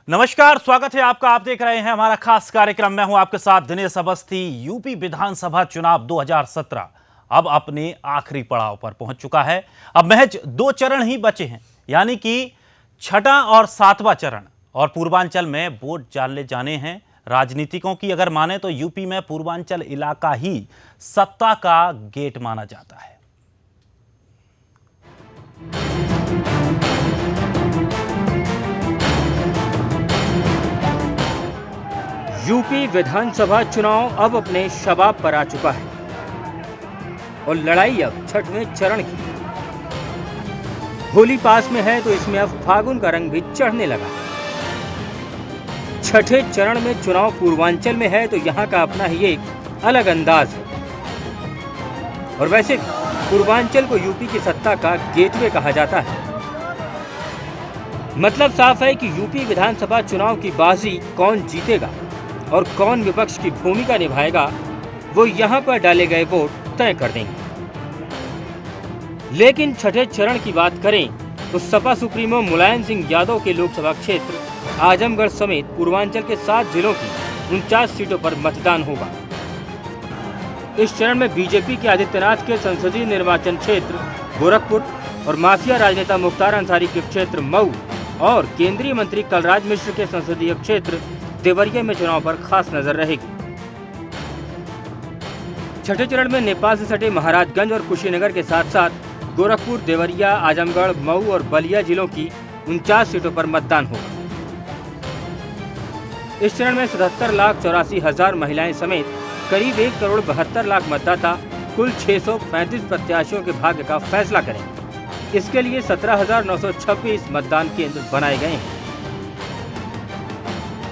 नमस्कार, स्वागत है आपका। आप देख रहे हैं हमारा खास कार्यक्रम। मैं हूं आपके साथ दिनेश अवस्थी। यूपी विधानसभा चुनाव 2017 अब अपने आखिरी पड़ाव पर पहुंच चुका है। अब महज 2 चरण ही बचे हैं, यानी कि 6वां और 7वां चरण। और पूर्वांचल में वोट डालने जाने हैं। राजनीतिकों की अगर माने तो यूपी में पूर्वांचल इलाका ही सत्ता का गेट माना जाता है। यूपी विधानसभा चुनाव अब अपने शबाब पर आ चुका है और लड़ाई अब 6वें चरण की। होली पास में है तो इसमें अब फागुन का रंग भी चढ़ने लगा है। 6ठे चरण में चुनाव पूर्वांचल में है तो यहाँ का अपना ही एक अलग अंदाज है। और वैसे भी पूर्वांचल को यूपी की सत्ता का गेटवे कहा जाता है। मतलब साफ है कि यूपी विधानसभा चुनाव की बाजी कौन जीतेगा और कौन विपक्ष की भूमिका निभाएगा, वो यहाँ पर डाले गए वोट तय कर देंगे। लेकिन 6ठे चरण की बात करें तो सपा सुप्रीमो मुलायम सिंह यादव के लोकसभा क्षेत्र आजमगढ़ समेत पूर्वांचल के 7 जिलों की 49 सीटों पर मतदान होगा। इस चरण में बीजेपी के आदित्यनाथ के संसदीय निर्वाचन क्षेत्र गोरखपुर और माफिया राजनेता मुख्तार अंसारी के क्षेत्र मऊ और केंद्रीय मंत्री कलराज मिश्र के संसदीय क्षेत्र देवरिया में चुनाव पर खास नजर रहेगी। 6ठे चरण में नेपाल से सटे महाराजगंज और कुशीनगर के साथ साथ गोरखपुर, देवरिया, आजमगढ़, मऊ और बलिया जिलों की 49 सीटों पर मतदान होगा। इस चरण में 77,84,000 महिलाएं समेत करीब 1,72,00,000 मतदाता कुल 635 प्रत्याशियों के भाग्य का फैसला करेंगे। इसके लिए 17,926 मतदान केंद्र बनाए गए हैं।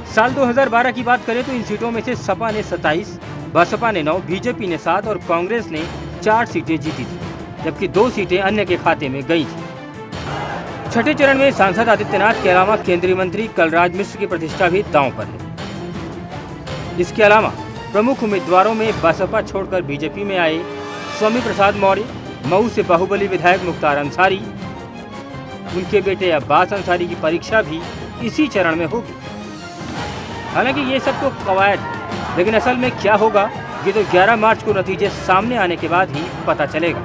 साल 2012 की बात करें तो इन सीटों में से सपा ने 27, बसपा ने 9, बीजेपी ने 7 और कांग्रेस ने 4 सीटें जीती थी, जबकि 2 सीटें अन्य के खाते में गई थी। 6ठे चरण में सांसद आदित्यनाथ के अलावा केंद्रीय मंत्री कलराज मिश्र की प्रतिष्ठा भी दांव पर है। इसके अलावा प्रमुख उम्मीदवारों में बसपा छोड़कर बीजेपी में आए स्वामी प्रसाद मौर्य, मऊ से बाहुबली विधायक मुख्तार अंसारी, उनके बेटे अब्बास अंसारी की परीक्षा भी इसी चरण में होगी। हालांकि ये सब तो कवायद है, लेकिन असल में क्या होगा ये तो 11 मार्च को नतीजे सामने आने के बाद ही पता चलेगा।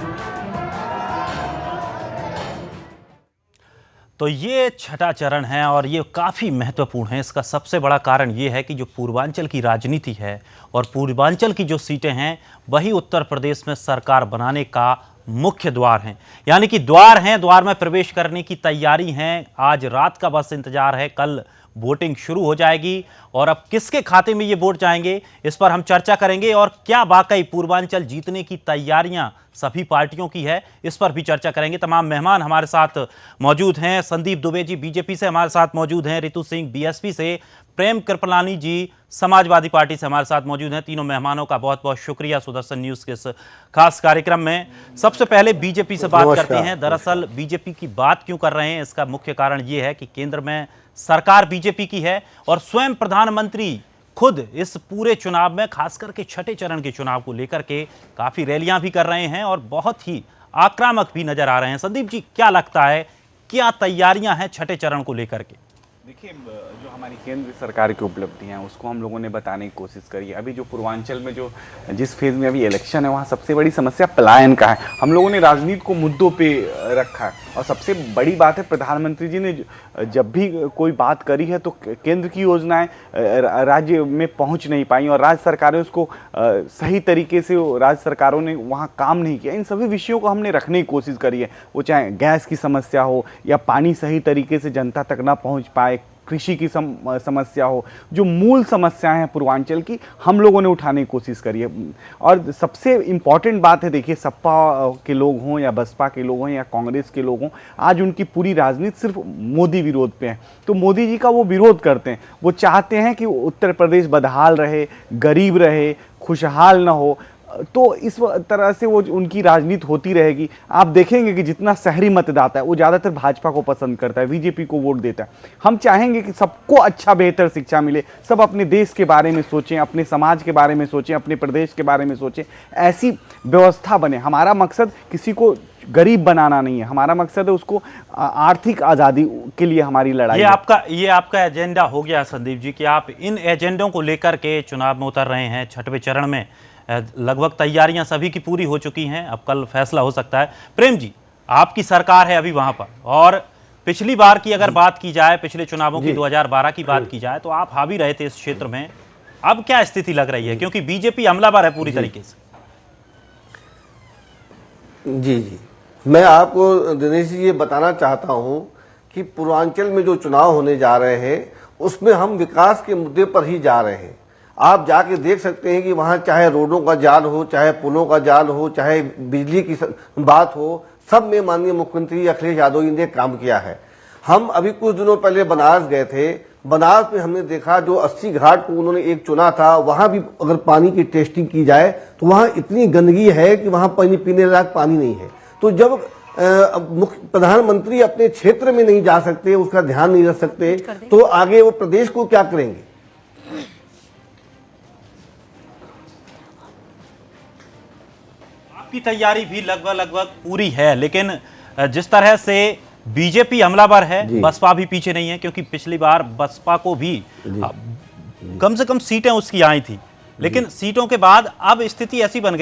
तो ये 6ठा चरण है और ये काफ़ी महत्वपूर्ण है। इसका सबसे बड़ा कारण ये है कि जो पूर्वांचल की राजनीति है और पूर्वांचल की जो सीटें हैं वही उत्तर प्रदेश में सरकार बनाने का मुख्य द्वार हैं, यानी कि द्वार हैं। द्वार में प्रवेश करने की तैयारी है। आज रात का बस इंतजार है, कल वोटिंग शुरू हो जाएगी और अब किसके खाते में ये वोट जाएंगे इस पर हम चर्चा करेंगे। और क्या वाकई पूर्वांचल जीतने की तैयारियां सभी पार्टियों की है, इस पर भी चर्चा करेंगे। तमाम मेहमान हमारे साथ मौजूद हैं। संदीप दुबे जी बीजेपी से हमारे साथ मौजूद हैं, रितु सिंह बीएसपी से, प्रेम कृपलानी जी समाजवादी पार्टी से हमारे साथ मौजूद हैं। तीनों मेहमानों का बहुत बहुत शुक्रिया सुदर्शन न्यूज के इस खास कार्यक्रम में। सबसे पहले बीजेपी से बात करते हैं। दरअसल बीजेपी की बात क्यों कर रहे हैं, इसका मुख्य कारण यह है कि केंद्र में सरकार बीजेपी की है और स्वयं प्रधानमंत्री खुद इस पूरे चुनाव में, खास करके 6ठे चरण के चुनाव को लेकर के काफी रैलियां भी कर रहे हैं और बहुत ही आक्रामक भी नजर आ रहे हैं। संदीप जी, क्या लगता है, क्या तैयारियां हैं 6ठे चरण को लेकर के? देखिए, जो हमारी केंद्र सरकार की उपलब्धियां हैं उसको हम लोगों ने बताने की कोशिश करी है। अभी जो पूर्वांचल में जो जिस फेज में अभी इलेक्शन है वहाँ सबसे बड़ी समस्या पलायन का है। हम लोगों ने राजनीति को मुद्दों पे रखा है और सबसे बड़ी बात है प्रधानमंत्री जी ने जब भी कोई बात करी है तो केंद्र की योजनाएं राज्य में पहुँच नहीं पाई और राज्य सरकारें उसको सही तरीके से राज्य सरकारों ने वहाँ काम नहीं किया। इन सभी विषयों को हमने रखने की कोशिश करी है, वो चाहे गैस की समस्या हो या पानी सही तरीके से जनता तक ना पहुँच पाए, कृषि की समस्या हो, जो मूल समस्याएं हैं पूर्वांचल की, हम लोगों ने उठाने की कोशिश करी है। और सबसे इम्पॉर्टेंट बात है, देखिए सपा के लोग हों या बसपा के लोग हों या कांग्रेस के लोग हों, आज उनकी पूरी राजनीति सिर्फ मोदी विरोध पे है। तो मोदी जी का वो विरोध करते हैं, वो चाहते हैं कि उत्तर प्रदेश बदहाल रहे, गरीब रहे, खुशहाल ना हो। तो इस तरह से वो उनकी राजनीति होती रहेगी। आप देखेंगे कि जितना शहरी मतदाता है वो ज़्यादातर भाजपा को पसंद करता है, बीजेपी को वोट देता है। हम चाहेंगे कि सबको अच्छा बेहतर शिक्षा मिले, सब अपने देश के बारे में सोचें, अपने समाज के बारे में सोचें, अपने प्रदेश के बारे में सोचें, ऐसी व्यवस्था बने। हमारा मकसद किसी को गरीब बनाना नहीं है, हमारा मकसद है उसको आर्थिक आज़ादी के लिए हमारी लड़ाई है। ये आपका एजेंडा हो गया संदीप जी कि आप इन एजेंडों को लेकर के चुनाव में उतर रहे हैं। छठवें चरण में लगभग तैयारियां सभी की पूरी हो चुकी हैं, अब कल फैसला हो सकता है। प्रेम जी, आपकी सरकार है अभी वहां पर, और पिछली बार की अगर बात की जाए, पिछले चुनावों की 2012 की बात की जाए, तो आप हावी रहे थे इस क्षेत्र में। अब क्या स्थिति लग रही है, क्योंकि बीजेपी हमलावर है पूरी तरीके से? जी, मैं आपको दिनेश जी ये बताना चाहता हूं कि पूर्वांचल में जो चुनाव होने जा रहे हैं उसमें हम विकास के मुद्दे पर ही जा रहे हैं। आप जाके देख सकते हैं कि वहां चाहे रोडों का जाल हो, चाहे पुलों का जाल हो, चाहे बिजली की बात हो, सब में माननीय मुख्यमंत्री अखिलेश यादव जी ने काम किया है। हम अभी कुछ दिनों पहले बनारस गए थे। बनारस में हमने देखा जो 80 घाट को उन्होंने एक चुना था, वहां भी अगर पानी की टेस्टिंग की जाए तो वहां इतनी गंदगी है कि वहां पानी पीने लायक पानी नहीं है। तो जब प्रधानमंत्री अपने क्षेत्र में नहीं जा सकते, उसका ध्यान नहीं रख सकते, तो आगे वो प्रदेश को क्या करेंगे? आपकी तैयारी भी लगभग पूरी है, लेकिन जिस तरह से बीजेपी हमलावर है, बसपा भी पीछे नहीं है, क्योंकि पिछली बार बसपा को भी कम से कम सीटें उसकी आई थी, लेकिन सीटों के बाद अब स्थिति ऐसी बन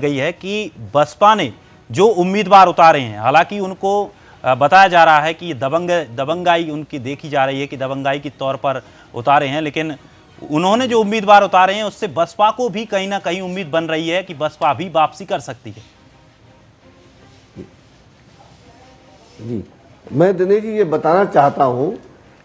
गई है कि बसपा ने जो उम्मीदवार उतारे हैं, हालांकि उनको बताया जा रहा है कि ये दबंगाई उनकी देखी जा रही है कि दबंगाई के तौर पर उतारे हैं, लेकिन उन्होंने जो उम्मीदवार उतारे हैं उससे बसपा को भी कहीं ना कहीं उम्मीद बन रही है कि बसपा भी वापसी कर सकती है। जी, मैं दिनेश जी ये बताना चाहता हूं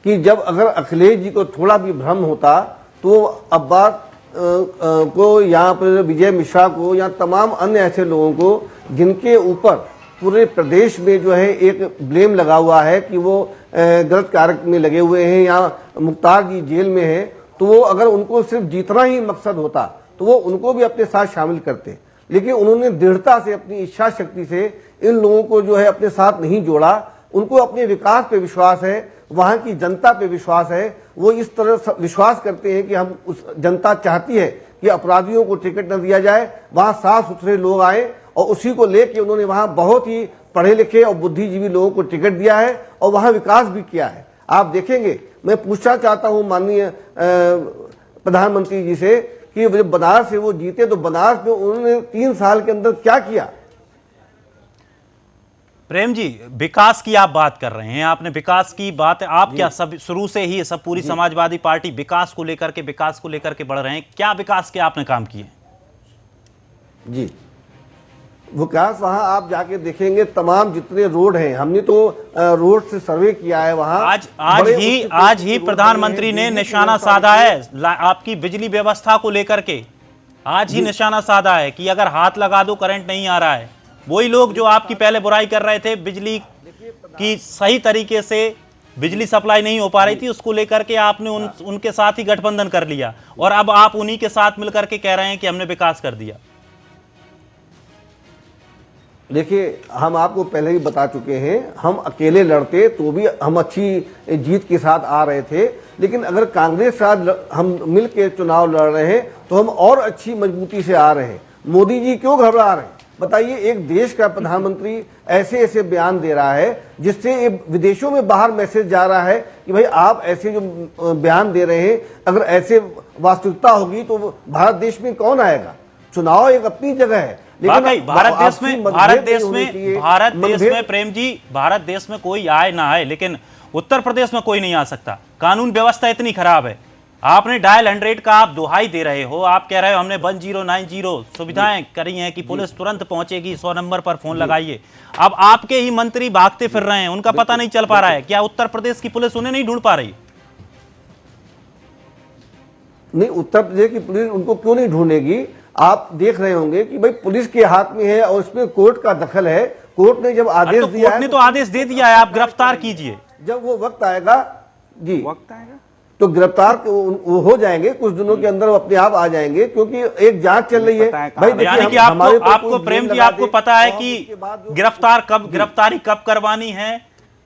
कि जब अगर अखिलेश जी को थोड़ा भी भ्रम होता तो अब्बास को, यहाँ पर विजय मिश्रा को, या तमाम अन्य ऐसे लोगों को जिनके ऊपर पूरे प्रदेश में जो है एक ब्लेम लगा हुआ है कि वो गलत कार्य में लगे हुए हैं, या मुख्तार जी जेल में हैं, तो वो अगर उनको सिर्फ जीतना ही मकसद होता तो वो उनको भी अपने साथ शामिल करते। लेकिन उन्होंने दृढ़ता से, अपनी इच्छा शक्ति से इन लोगों को जो है अपने साथ नहीं जोड़ा। उनको अपने विकास पे विश्वास है, वहां की जनता पे विश्वास है। वो इस तरह विश्वास करते हैं कि हम, उस जनता चाहती है कि अपराधियों को टिकट न दिया जाए, वहां साफ सुथरे लोग आए, और उसी को लेके उन्होंने वहां बहुत ही पढ़े लिखे और बुद्धिजीवी लोगों को टिकट दिया है और वहां विकास भी किया है। आप देखेंगे, मैं पूछना चाहता हूं माननीय प्रधानमंत्री जी से कि जब बनारस से वो जीते तो बनारस में उन्होंने 3 साल के अंदर क्या किया? प्रेम जी, विकास की आप बात कर रहे हैं, आपने विकास की बात, आप क्या सब शुरू से ही सब पूरी समाजवादी पार्टी विकास को लेकर के बढ़ रहे हैं? क्या विकास के आपने काम किए? जी, विकास वहां आप जाके देखेंगे, तमाम जितने रोड हैं, हमने तो रोड से सर्वे किया है वहां। आज ही प्रधानमंत्री ने निशाना साधा है आपकी बिजली व्यवस्था को लेकर के। आज ही निशाना साधा है कि अगर हाथ लगा दो करंट नहीं आ रहा है। वही लोग जो आपकी पहले बुराई कर रहे थे, बिजली की सही तरीके से बिजली सप्लाई नहीं हो पा रही थी, उसको लेकर के आपने उनके साथ ही गठबंधन कर लिया, और अब आप उन्हीं के साथ मिलकर के कह रहे हैं कि हमने विकास कर दिया। देखिए, हम आपको पहले ही बता चुके हैं, हम अकेले लड़ते तो भी हम अच्छी जीत के साथ आ रहे थे, लेकिन अगर कांग्रेस के साथ हम मिल के चुनाव लड़ रहे हैं तो हम और अच्छी मजबूती से आ रहे हैं। मोदी जी क्यों घबरा रहे हैं? बताइए, एक देश का प्रधानमंत्री ऐसे ऐसे बयान दे रहा है जिससे ये विदेशों में बाहर मैसेज जा रहा है कि भाई आप ऐसे जो बयान दे रहे हैं, अगर ऐसे वास्तविकता होगी तो भारत देश में कौन आएगा? चुनाव एक अपनी जगह है, लेकिन भारत देश में प्रेम जी, भारत देश में कोई आए ना आए, लेकिन उत्तर प्रदेश में कोई नहीं आ सकता। कानून व्यवस्था इतनी खराब है। आपने डायल 100 का आप दुहाई दे रहे हो, आप कह रहे हो हमने 1090 सुविधाएं करी हैं कि पुलिस तुरंत पहुंचेगी, 100 नंबर पर फोन लगाइए। अब आपके ही मंत्री भागते फिर रहे हैं, उनका पता नहीं चल पा रहा है। क्या उत्तर प्रदेश की पुलिस उन्हें नहीं ढूंढ पा रही? नहीं, उत्तर प्रदेश की पुलिस उनको क्यों नहीं ढूंढेगी? आप देख रहे होंगे कि भाई पुलिस के हाथ में है और इसमें कोर्ट का दखल है। कोर्ट ने जब आदेश दिया है, कोर्ट ने तो आदेश दे दिया है, आप गिरफ्तार कीजिए। जब वो वक्त आएगा, जी वक्त आएगा तो गिरफ्तार वो हो जाएंगे, कुछ दिनों के अंदर वो अपने आप आ जाएंगे, क्योंकि एक जांच चल रही है। भाई यानी कि आपको प्रेम जी, आपको पता है कि गिरफ्तारी कब करवानी है,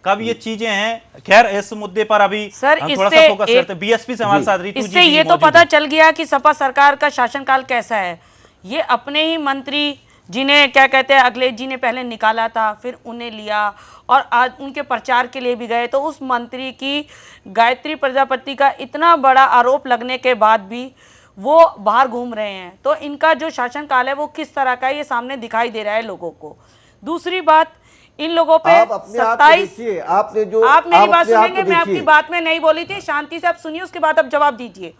कब ये चीजें हैं। खैर, इस मुद्दे पर अभी सर थोड़ा सा फोकस करते हैं। बीएसपी से हमारे साथ रितु जी इससे ये तो पता चल गया कि सपा सरकार का शासनकाल कैसा है। ये अपने ही मंत्री जिन्हें क्या कहते हैं अखिलेश जी ने पहले निकाला था, फिर उन्हें लिया और आज उनके प्रचार के लिए भी गए, तो उस मंत्री की गायत्री प्रजापति का इतना बड़ा आरोप लगने के बाद भी वो बाहर घूम रहे हैं। तो इनका जो शासनकाल है वो किस तरह का है ये सामने दिखाई दे रहा है लोगों को। दूसरी बात, इन लोगों पे आप अपने आप को 27 देखिए, आपने जो आप मेरी बात अपने आप को सुनेंगे, मैं आपकी देखिए। बात में नहीं बोली थी, शांति से आप सुनिए, उसके बाद आप जवाब दीजिए।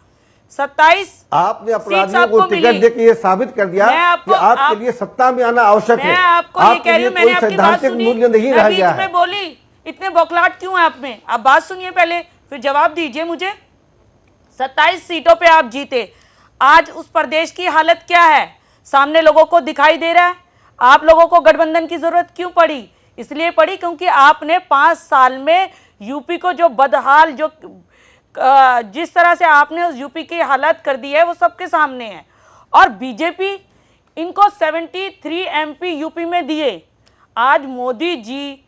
27 आपने सीट्स अपराधियों आपको को टिकट मिली। देके ये साबित कर दिया मैं आपको- कि आपके आप- लिए सत्ता में आना आवश्यक है। मैं आपको ये आपके कह रही लिए हूँ, मैंने कोई आपकी बात सैद्धांतिक सुनी, मूल्य नहीं रह मैं गया बीच है। में बोली, इतने बौखलाहट क्यों है आप में? आप बात सुनिए पहले, फिर जवाब दीजिए मुझे। 27 सीटों पे आप जीते, आज उस प्रदेश की हालत क्या है सामने लोगों को दिखाई दे रहा है। आप लोगों को गठबंधन की जरूरत क्यों पड़ी? इसलिए पड़ी क्योंकि आपने 5 साल में यूपी को जो बदहाल, जो जिस तरह से आपने उस यूपी की हालत कर दी है वो सबके सामने है। और बीजेपी इनको 73 एमपी यूपी में दिए। आज मोदी जी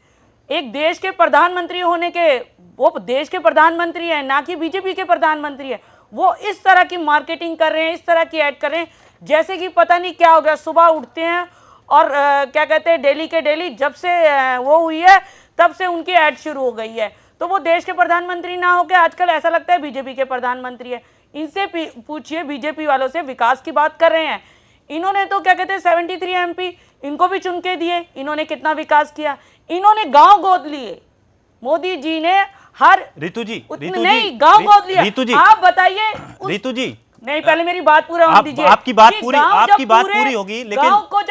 एक देश के प्रधानमंत्री होने के, वो देश के प्रधानमंत्री हैं, ना कि बीजेपी के प्रधानमंत्री हैं। वो इस तरह की मार्केटिंग कर रहे हैं, इस तरह की ऐड कर रहे हैं जैसे कि पता नहीं क्या हो गया। सुबह उठते हैं और क्या कहते हैं, डेली के डेली जब से वो हुई है तब से उनकी ऐड शुरू हो गई है। तो वो देश के प्रधानमंत्री ना होकर आजकल ऐसा लगता है बीजेपी के प्रधानमंत्री है। इनसे पूछिए, बीजेपी वालों से, विकास की बात कर रहे हैं। इन्होंने तो क्या कहते हैं 73 एमपी इनको भी चुन के दिए। इन्होंने कितना विकास किया? इन्होंने गांव गोद लिए। मोदी जी ने हर रितु जी, नहीं गांव गोद लिया। रितु जी, आप बताइए रितु जी, नहीं, पहले मेरी बात पूरा होने दीजिए। आपकी बात कि पूरी, गांव आपकी जब बात पूरे पूरी होगी, लेकिन गांव को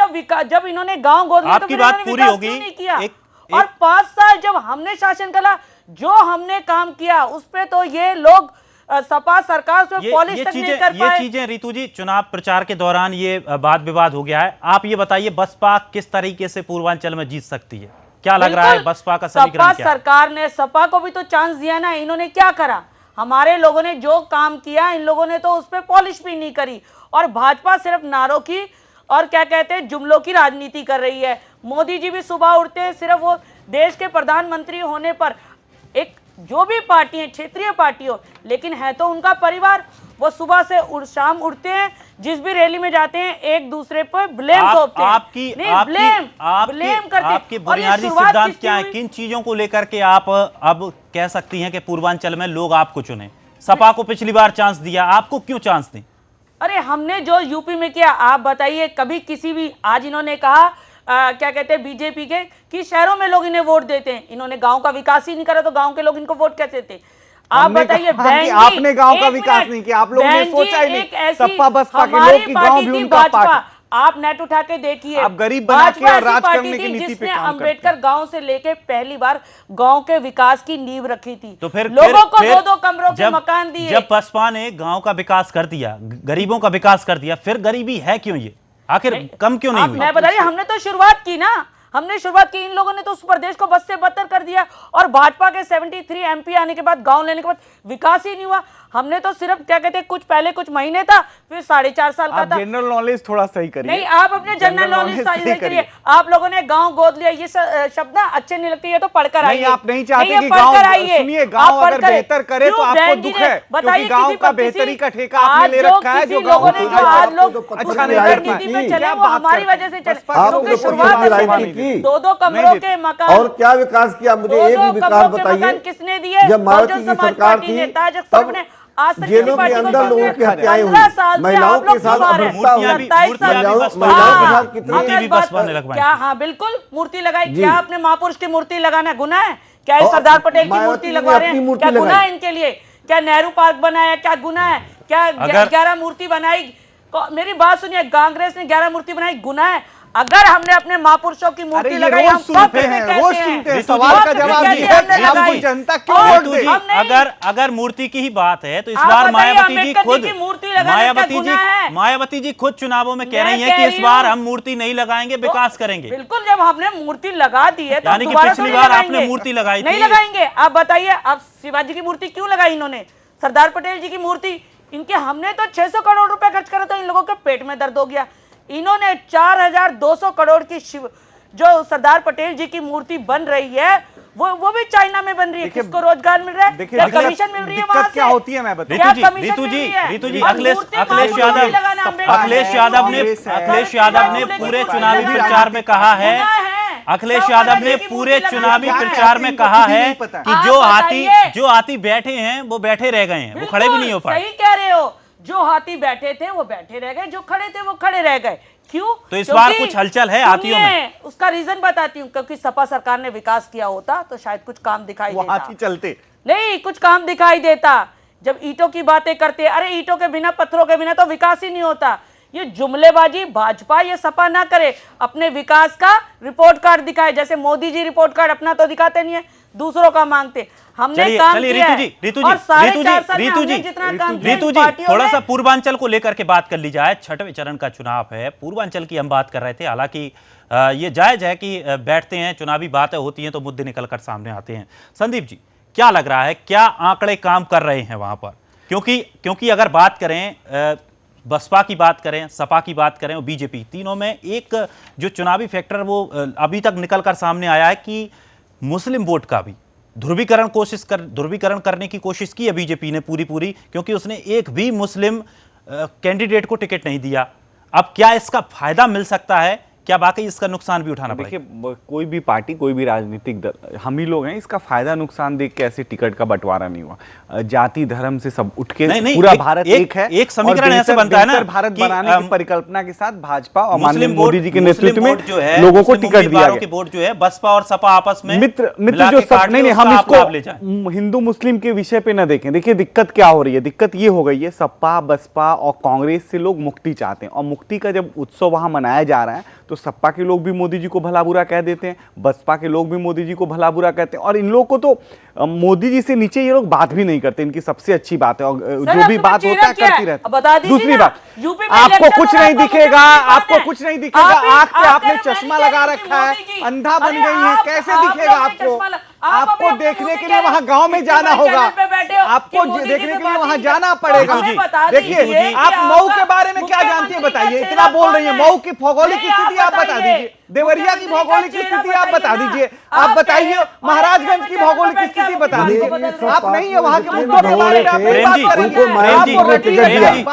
जब इन्होंने गांव गोद लिया तो आपकी फिर बात इन्होंने पूरी विकास होगी। क्यों नहीं किया? एक- और 5 साल जब हमने शासन करा, जो हमने काम किया उस पे तो ये लोग सपा सरकार से पॉलिश तक नहीं कर ये पाए। चीजें रितु जी, चुनाव प्रचार के दौरान ये वाद विवाद हो गया है। आप ये बताइए, बसपा किस तरीके से पूर्वांचल में जीत सकती है? क्या लग रहा है बिल्कुल, बसपा का सपा समीकरण क्या है? सरकार ने सपा को भी तो चांस दिया ना। इन्होंने क्या करा? हमारे लोगों ने जो काम किया, इन लोगों ने तो उस पर पॉलिश भी नहीं करी। और भाजपा सिर्फ नारों की और क्या कहते हैं जुमलों की राजनीति कर रही है। मोदी जी भी सुबह उठते हैं, सिर्फ वो देश के प्रधानमंत्री होने पर, एक जो भी पार्टी है, क्षेत्रीय पार्टी हो, लेकिन है तो उनका परिवार। वो सुबह से शाम उठते हैं, जिस भी रैली में जाते हैं एक दूसरे पर ब्लेम थोपते हैं। आपकी ब्लेम करते आपके बुनियादी सिद्धांत क्या है? किन चीजों को लेकर के आप अब कह सकती हैं कि पूर्वांचल में लोग आपको चुने? सपा को पिछली बार चांस दिया, आपको क्यों चांस दें? अरे हमने जो यूपी में किया, आप बताइए कभी किसी भी, आज इन्होंने कहा क्या कहते हैं बीजेपी के कि शहरों में लोग इन्हें वोट देते हैं। इन्होंने गांव का विकास ही नहीं करा तो गांव के लोग इनको वोट कैसे देते? आप हमने बताइए कहा कि बहन जी, आपने गांव का एक विकास मिनट, नहीं किया, आप लोगों ने बहन जी, सोचा ही नहीं। एक ऐसी सपा बसपा के हमारी लोग की गांव पार्टी भी थी उनका भाजपा। पार्टी। आप नेट उठा के देखिए, आप गरीब बना के भाजपा और ऐसी राज पार्टी करने की थी नीति पे जिसने काम करती अंबेडकर गांव से लेके पहली बार गांव के विकास की नींव रखी थी। तो फिर लोगों को फिर 2-2 कमरों के मकान दिए। जब बसपा ने गांव का विकास कर दिया, गरीबों का विकास कर दिया, फिर गरीबी है क्यों? ये आखिर कम क्यों नहीं आप हुई? मैं बताइए, हमने तो शुरुआत की ना, हमने शुरुआत की। इन लोगों ने तो उस प्रदेश को बद से बदतर कर दिया। और भाजपा के 73 एमपी आने के बाद, गांव लेने के बाद विकास ही नहीं हुआ। हमने तो सिर्फ क्या कहते हैं कुछ महीने था, फिर 4.5 साल का आप था। जनरल नॉलेज थोड़ा सही करिए। नहीं, आप अपने जनरल नॉलेज सही करिए। आप लोगों ने गांव गोद लिया, ये शब्द ना अच्छे नहीं लगते, ये तो पढ़कर आइए। नहीं, आप नहीं चाहते कि पढ़कर गांव, आइए। सुनिए, गांव आप अगर पढ़कर- बेहतर करे तो क्यों आपको बहन जी दुख ने है, बताइए, क्योंकि गांव किसी का पर किसी- बेहतरी का ठेका आपने आज ले जो रखा है, किसी जो लोगों गांव ने को जो आज आपको लोग तो उस अच्छा नहीं राजनीति लगता। पे चले, क्या वो बात हमारी करते वजह से हैं? चले। बसपा आपने क्योंकि तो शुरुआत कोई ऐसे राजनीति बनी। की। 2-2 कमरों के मकान, और क्या विकास किया? मुझे ये भी 2-2 विकास कमरों के बताइए। मकान किसने दिए? जब मायावती की बहुजन समाज सरकार पार्टी थी, ने, ताज अख्तर तब ने, आज तक जेलों किसी के पार्टी को अंदर नहीं लोगों दिया। की हत्याएं हुई, 15 साल से महिलाओं आप लोग के साथ सुधार हैं। अपहत्या हुई, मूर्तियां भी 27 साल बसपा महिलाओं के साथ मूर्ति कितनी भी बसपा ने लगवाई। क्या? हाँ बिल्कुल, मूर्ति लगाई। जी। क्या आपने महापुरुष की मूर्ति लगाना गुनाह है? क्या ये और सरदार पटेल की मायावती मूर्ति ने लगवा रहे अपनी हैं? मूर्ति क्या गुनाह लगाई। है इनके लिए? क्या नेहरू पार्क बनाया? क्या गुनाह है? क्या अगर- 11 मूर्ति बनाई? मेरी बात सुनिए, कांग्रेस ने 11 मूर्ति बनाई, गुनाह है? अगर हमने अपने महापुरुषों की अरे मूर्ति ये लगाई, रोज हम सुनते कब हैं, कहते रोज हैं? सुनते हैं। रितु सवाल जी, का कब जवाब कहते ये हैं है हमने कि आपको लगाई? जनता क्यों और वोट रितु दे? जी, हम नहीं- अगर मूर्ति की ही बात है तो इस आप बार बताइए, मायावती जी अम्बेडकर खुद जी की मूर्ति लगाना क्या गुनाह है? मायावती जी खुद चुनावों में कह मैं रही हैं कह कि इस रही बार हूं- हम मूर्ति नहीं लगाएंगे, विकास करेंगे। बिल्कुल, जब हमने मूर्ति लगा दी है तो यानी कि दोबारा पिछली थोड़ी बार लगाएंगे। आपने मूर्ति लगाई नहीं थी। लगाएंगे। आप बताइए, अब शिवाजी की मूर्ति क्यों लगाई इन्होंने? सरदार पटेल जी की मूर्ति, इनके हमने तो 600 करोड़ रुपए खर्च करा तो इन लोगों के पेट में दर्द हो गया। इन्होंने 4200 करोड़ की जो सरदार पटेल जी की मूर्ति बन रही है वो भी चाइना में बन रही है। किसको रोजगार मिल रहा है? देखिए, क्या दिक्कत- कमीशन मिल रही है दिक्कत वहां से? क्या होती है मैं बताऊं। क्या रितु जी, कमीशन रितु मिल जी, रही है? रितु जी, और अखिलेश मूर्ति यादव, महापुरुषों की लगाना अखिलेश यादव ने पूरे चुनावी प्रचार में कहा है, अखिलेश यादव ने पूरे चुनावी प्रचार में कहा है कि जो हाथी बैठे हैं वो बैठे रह गए हैं, वो खड़े भी नहीं हो पाए। सही कह रहे हो, जो हाथी बैठे थे वो बैठे रह गए, जो खड़े थे वो खड़े रह गए। क्यों? तो इस बार कुछ हलचल है हाथियों में। उसका रीजन बताती हूँ, क्योंकि सपा सरकार ने विकास किया होता तो शायद कुछ काम दिखाई देता। हाथी चलते नहीं, कुछ काम दिखाई देता। जब ईंटों की बातें करते, अरे ईंटों के बिना, पत्थरों के बिना तो विकास ही नहीं होता। ये जुमलेबाजी भाजपा ये सपा ना करे, अपने विकास का रिपोर्ट कार्ड दिखाए। जैसे मोदी जी रिपोर्ट कार्ड अपना तो दिखाते नहीं है, दूसरों का मांगते। हमने काम किया है। रितु जी थोड़ा सा पूर्वांचल को लेकर के बात कर ली जाए। छठवें चरण का चुनाव है, पूर्वांचल की हम बात कर रहे थे। हालांकि ये जायज है कि बैठते हैं, चुनावी बातें होती हैं तो मुद्दे निकल कर सामने आते हैं। संदीप जी, क्या लग रहा है, क्या आंकड़े काम कर रहे हैं वहां पर? क्योंकि अगर बात करें बसपा की बात करें, सपा की बात करें और बीजेपी, तीनों में एक जो चुनावी फैक्टर वो अभी तक निकल कर सामने आया है कि मुस्लिम वोट का भी ध्रुवीकरण करने की कोशिश की है बीजेपी ने पूरी, क्योंकि उसने एक भी मुस्लिम कैंडिडेट को टिकट नहीं दिया। अब क्या इसका फायदा मिल सकता है? क्या वाकई इसका नुकसान भी उठाना पड़ेगा? देखिए, कोई भी पार्टी, कोई भी राजनीतिक दल, हम ही लोग हैं, इसका फायदा नुकसान देख के ऐसे टिकट का बंटवारा नहीं हुआ। जाति धर्म से सब उठ के पूरा भारत एक है। एक समीकरण ऐसे बनता है ना, भारत बनाने की परिकल्पना के साथ भाजपा और माननीय मोदी जी के नेतृत्व में लोगों को टिकट दिया गया। वोट जो है बसपा और सपा आपस में मित्र जो सब नहीं, हम इसको हिंदू मुस्लिम के विषय पे ना देखें। देखिए दिक्कत क्या हो रही है, दिक्कत ये हो गई है, सपा बसपा और कांग्रेस से लोग मुक्ति चाहते हैं, और मुक्ति का जब उत्सव वहां मनाया जा रहा है तो सपा के लोग भी मोदी जी को भला बुरा कह देते हैं, बसपा के लोग भी मोदी जी को भला बुरा कहते हैं, और इन लोगों को तो मोदी जी से नीचे ये लोग बात भी नहीं करते। इनकी सबसे अच्छी बात है, और जो भी बात होता है करती रहती। दूसरी बात, आपको कुछ नहीं दिखेगा, आपको कुछ नहीं दिखेगा, आंख पे आपने चश्मा लगा रखा है, अंधा बन गई है, कैसे दिखेगा आपको? आपको देखने के लिए वहां गांव में जाना होगा, आपको देखने के लिए वहां जाना पड़ेगा। देखिए, आप मऊ के बारे में क्या जानती है बताइए, इतना बोल रही है। मऊ की भौगोलिक स्थिति आप बता दीजिए, देवरिया की भौगोलिक स्थिति आप बता दीजिए, आप बताइए महाराजगंज की भौगोलिक स्थिति बता दीजिए। आप नहीं है वहां के मुद्दों के बारे में आप बात करेंगे।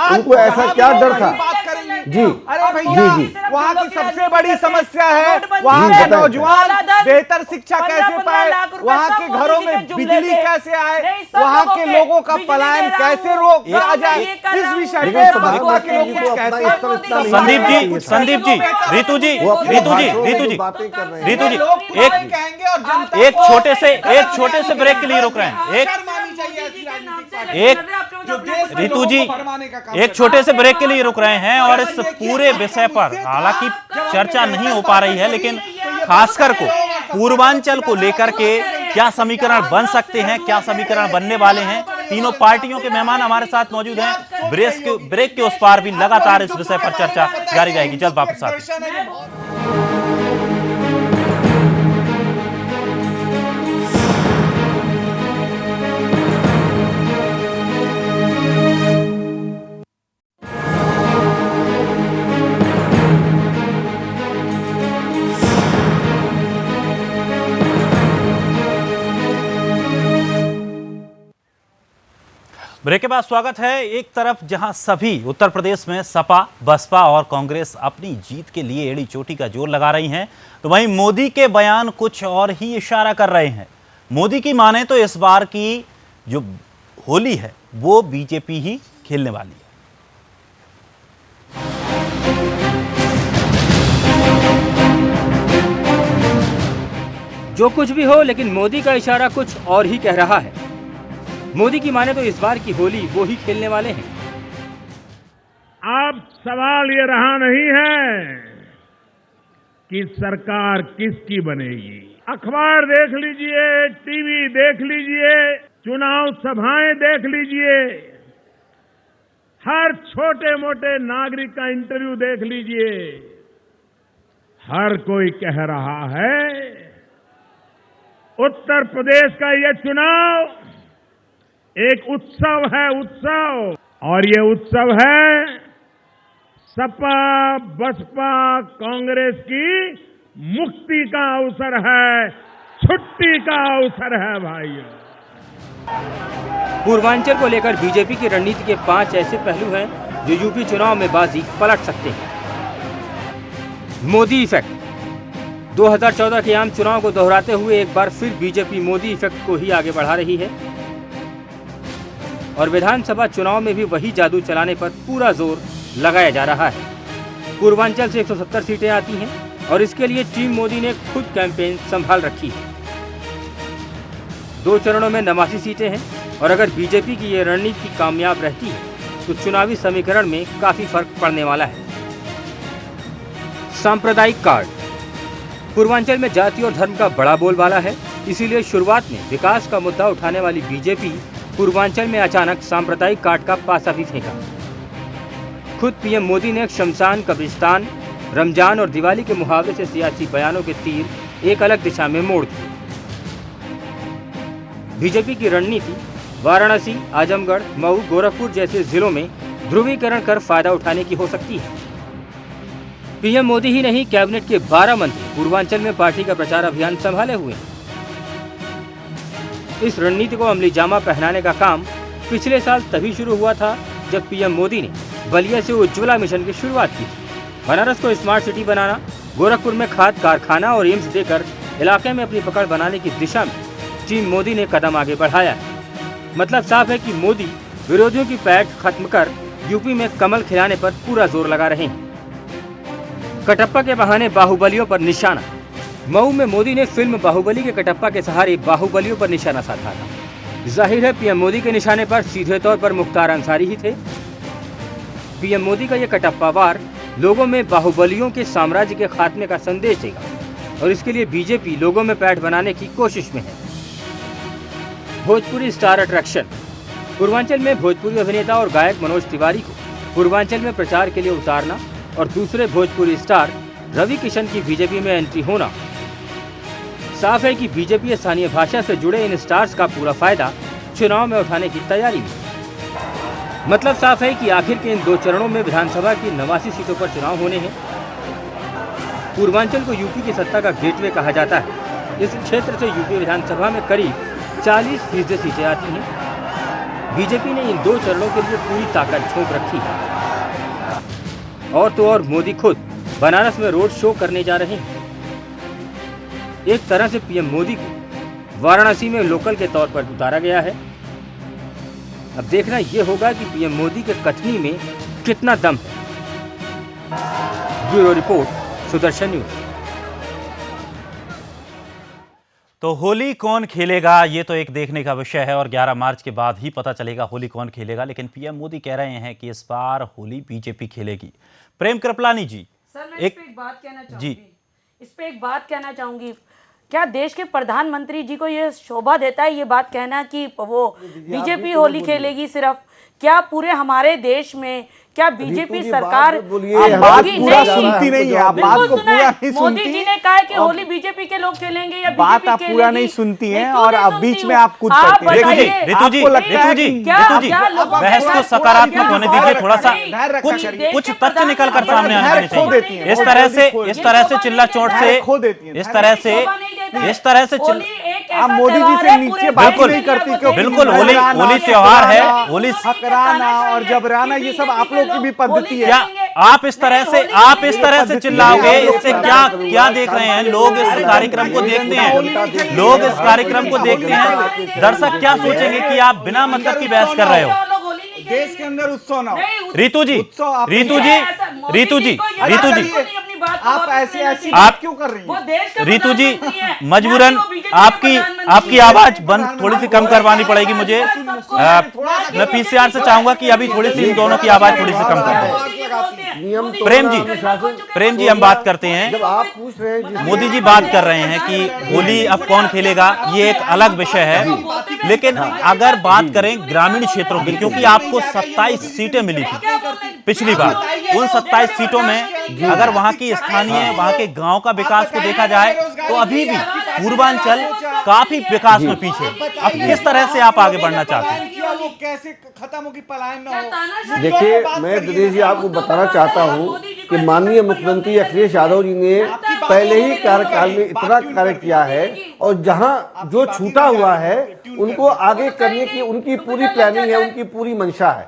उनको ऐसा क्या डर था जी? अरे भैया, वहाँ की सबसे बड़ी समस्या है वहाँ के नौजवान बेहतर शिक्षा कैसे पाए, वहाँ के घरों में बिजली कैसे आए, वहाँ के लोगों का पलायन कैसे रोका जाए, इस विषय पे भाजपा के लोग कुछ कहते हैं। संदीप जी, रितु जी, एक छोटे से ब्रेक के लिए रुक रहे हैं। रितु जी, एक छोटे से ब्रेक के लिए रुक रहे हैं, और इस पूरे विषय पर हालांकि चर्चा नहीं हो पा रही है, लेकिन खासकर को पूर्वांचल को लेकर के क्या समीकरण बन सकते हैं, क्या समीकरण बनने वाले हैं। तीनों पार्टियों के मेहमान हमारे साथ मौजूद हैं। ब्रेक के उस पार भी लगातार इस विषय पर चर्चा जारी रहेगी। जल्द वापस आते हैं। ब्रेक के बाद स्वागत है। एक तरफ जहां सभी उत्तर प्रदेश में सपा, बसपा और कांग्रेस अपनी जीत के लिए एड़ी चोटी का जोर लगा रही हैं, तो वहीं मोदी के बयान कुछ और ही इशारा कर रहे हैं। मोदी की माने तो इस बार की जो होली है वो बीजेपी ही खेलने वाली है। जो कुछ भी हो, लेकिन मोदी का इशारा कुछ और ही कह रहा है। मोदी की माने तो इस बार की होली वो ही खेलने वाले हैं। अब सवाल ये रहा नहीं है कि सरकार किसकी बनेगी। अखबार देख लीजिए, टीवी देख लीजिए, चुनाव सभाएं देख लीजिए, हर छोटे मोटे नागरिक का इंटरव्यू देख लीजिए, हर कोई कह रहा है उत्तर प्रदेश का यह चुनाव एक उत्सव है, उत्सव। और ये उत्सव है सपा बसपा कांग्रेस की मुक्ति का अवसर है, छुट्टी का अवसर है भाइयों। पूर्वांचल को लेकर बीजेपी की रणनीति के 5 ऐसे पहलू हैं जो यूपी चुनाव में बाजी पलट सकते हैं। मोदी इफेक्ट। 2014 के आम चुनाव को दोहराते हुए एक बार फिर बीजेपी मोदी इफेक्ट को ही आगे बढ़ा रही है और विधानसभा चुनाव में भी वही जादू चलाने पर पूरा जोर लगाया जा रहा है। पूर्वांचल से 170 सीटें आती हैं और इसके लिए टीम मोदी ने खुद कैंपेन संभाल रखी है। 2 चरणों में 89 सीटें हैं और अगर बीजेपी की ये रणनीति कामयाब रहती है तो चुनावी समीकरण में काफी फर्क पड़ने वाला है। सांप्रदायिक कार्ड। पूर्वांचल में जाति और धर्म का बड़ा बोलबाला है, इसीलिए शुरुआत में विकास का मुद्दा उठाने वाली बीजेपी पूर्वांचल में अचानक सांप्रदायिक कार्ड का पासा भी फेंका। खुद पीएम मोदी ने शमशान, कब्रिस्तान, रमजान और दिवाली के मुहावरे से सियासी बयानों के तीर एक अलग दिशा में मोड़ दिए। बीजेपी की रणनीति वाराणसी, आजमगढ़, मऊ, गोरखपुर जैसे जिलों में ध्रुवीकरण कर फायदा उठाने की हो सकती है। पीएम मोदी ही नहीं, कैबिनेट के 12 मंत्री पूर्वांचल में पार्टी का प्रचार अभियान संभाले हुए हैं। इस रणनीति को अमली जामा पहनाने का काम पिछले साल तभी शुरू हुआ था जब पीएम मोदी ने बलिया से उज्ज्वला मिशन की शुरुआत की थी। बनारस को स्मार्ट सिटी बनाना, गोरखपुर में खाद कारखाना और एम्स देकर इलाके में अपनी पकड़ बनाने की दिशा में टीम मोदी ने कदम आगे बढ़ाया है। मतलब साफ है कि मोदी विरोधियों की पैठ खत्म कर यूपी में कमल खिलाने पर पूरा जोर लगा रहे हैं। कटप्पा के बहाने बाहुबलियों पर निशाना। मऊ में मोदी ने फिल्म बाहुबली के कटप्पा के सहारे बाहुबलियों पर निशाना साधा था। जाहिर है पीएम मोदी के निशाने पर सीधे तौर पर मुख्तार अंसारी ही थे। पीएम मोदी का ये कटप्पा वार लोगों में बाहुबलियों के साम्राज्य के खात्मे का संदेश देगा और इसके लिए बीजेपी लोगों में पैठ बनाने की कोशिश में है। Bhojpuri star attraction. पूर्वांचल में भोजपुरी अभिनेता और गायक मनोज तिवारी को पूर्वांचल में प्रचार के लिए उतारना और दूसरे भोजपुरी स्टार रवि किशन की बीजेपी में एंट्री होना। साफ है कि बीजेपी स्थानीय भाषा से जुड़े इन स्टार्स का पूरा फायदा चुनाव में उठाने की तैयारी में। मतलब साफ है कि आखिर के इन 2 चरणों में विधानसभा की 89 सीटों पर चुनाव होने हैं। पूर्वांचल को यूपी की सत्ता का गेटवे कहा जाता है। इस क्षेत्र से यूपी विधानसभा में करीब 40% सीटें आती हैं। बीजेपी ने इन 2 चरणों के लिए पूरी ताकत झोंक रखी है। और तो और मोदी खुद बनारस में रोड शो करने जा रहे हैं। एक तरह से पीएम मोदी को वाराणसी में लोकल के तौर पर उतारा गया है। अब देखना यह होगा कि पीएम मोदी के कथनी में कितना दम है। Bureau report, Sudarshan news. तो होली कौन खेलेगा, ये तो एक देखने का विषय है और 11 मार्च के बाद ही पता चलेगा होली कौन खेलेगा। लेकिन पीएम मोदी कह रहे हैं कि इस बार होली बीजेपी खेलेगी। प्रेम कृपलानी जी, सर, मैं इस पे एक बात कहना चाहूंगी। इस पे एक बात कहना चाहूंगी। क्या देश के प्रधानमंत्री जी को ये शोभा देता है ये बात कहना कि वो बीजेपी होली खेलेगी? सिर्फ क्या पूरे हमारे देश में क्या बीजेपी सरकार आप बात पूरा सुनती नहीं है, आप बात को पूरा नहीं सुनती। मोदी जी ने कहा है कि होली बीजेपी के लोग खेलेंगे या बात आप पूरा नहीं सुनती हैं और अब बीच में आप कूद पड़ती हैं। रितु जी, बहस को सकारात्मक होने दीजिए, थोड़ा सा कुछ तथ्य निकल कर सामने आने चाहिए। इस तरह से चिल्ला चोट से, इस तरह से आप मोदी जी से नीचे बात नहीं करती क्यों? बिल्कुल, होली त्योहार है, होली हकराना और जबराना ये सब आप लोग की भी पद्धति है। क्या आप इस तरह से चिल्लाओगे? इससे क्या देख रहे हैं लोग? इस कार्यक्रम को देखते हैं, लोग इस कार्यक्रम को देखते हैं। दर्शक क्या सोचेंगे कि आप बिना मतलब की बहस कर रहे हो? देश के अंदर उत्सव ना हो। रितु जी, आप ऐसी बात क्यों कर रही हैं? रितु जी, मजबूरन आपकी आवाज बंद थोड़ी सी कम करवानी पड़ेगी मुझे। मैं पीसीआर से चाहूंगा कि अभी थोड़ी सी इन दोनों की आवाज थोड़ी सी कम कर दें। प्रेम जी, हम बात करते हैं। जब आप पूछ रहे हैं, मोदी जी बात कर रहे हैं कि होली अब कौन खेलेगा, ये एक अलग विषय है। लेकिन अगर बात करें ग्रामीण क्षेत्रों की, क्योंकि आपको 27 सीटें मिली थी पिछली बार, उन 27 सीटों में अगर वहां की स्थानीय, वहां के गांव का विकास को देखा जाए तो अभी भी पूर्वांचल काफी विकास में पीछे। अब किस तरह से आप आगे बढ़ना चाहते हैं? कैसे खत्म होगी, पलायन ना हो? देखिए, मैं दिनेश जी आपको बताना चाहता हूं कि माननीय मुख्यमंत्री अखिलेश यादव जी ने पहले ही कार्यकाल में इतना कार्य किया है और जहां जो छूटा हुआ है उनको आगे करने की उनकी पूरी प्लानिंग है, उनकी पूरी मंशा है।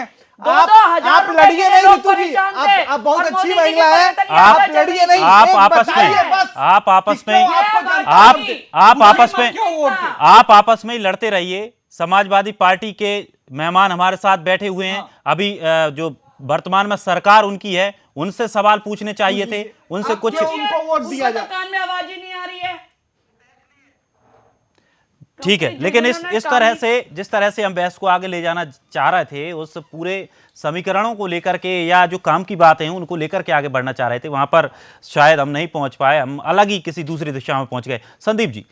हैं। दो आप हजार रुपए लड़िए के लिए नहीं लोग ऋतु जी, परेशान थे। आप बहुत और अच्छी मोदी जी महिला की है, बरतन आप यहाँ लड़िए नहीं, आप एक आपस में बताइए बस। आप आपस में क्यों आपको जानते आप हैं? आप आपस में क्यों वोट दें? आप आपस में ही लड़ते रहिए। समाजवादी पार्टी के मेहमान हमारे साथ बैठे हुए हैं। अभी जो वर्तमान में सरकार उनकी है, उनसे सवाल पूछने चाहिए थे, उनसे कुछ क्यों उनको वोट दिया उसका जाए? तो कान में आवाज ही नहीं आ रही है। ठीक है, लेकिन इस तरह से जिस तरह से हम बहस को आगे ले जाना चाह रहे थे, उस पूरे समीकरणों को लेकर के या जो काम की बातें हैं उनको लेकर के आगे बढ़ना चाह रहे थे, वहां पर शायद हम नहीं पहुंच पाए, हम अलग ही किसी दूसरी दिशा में पहुंच गए। संदीप जी,